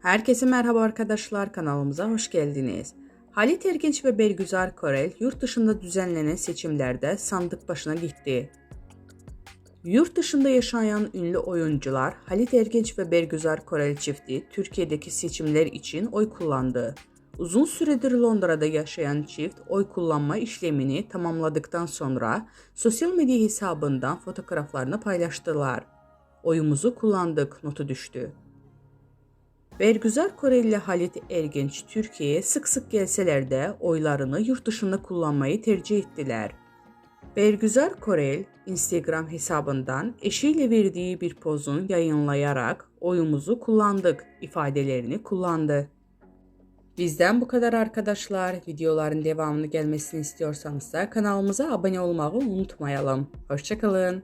Herkese merhaba arkadaşlar, kanalımıza hoş geldiniz. Halit Ergenç ve Bergüzar Korel yurt dışında düzenlenen seçimlerde sandık başına gitti. Yurt dışında yaşayan ünlü oyuncular Halit Ergenç ve Bergüzar Korel çifti Türkiye'deki seçimler için oy kullandı. Uzun süredir Londra'da yaşayan çift oy kullanma işlemini tamamladıktan sonra sosyal medya hesabından fotoğraflarını paylaştılar. Oyumuzu kullandık notu düştü. Bergüzar Korel ile Halit Ergenç Türkiye'ye sık sık gelseler de oylarını yurt dışında kullanmayı tercih ettiler. Bergüzar Korel Instagram hesabından eşiyle verdiği bir pozun yayınlayarak oyumuzu kullandık ifadelerini kullandı. Bizden bu kadar arkadaşlar. Videoların devamını gelmesini istiyorsanız da kanalımıza abone olmayı unutmayalım. Hoşça kalın.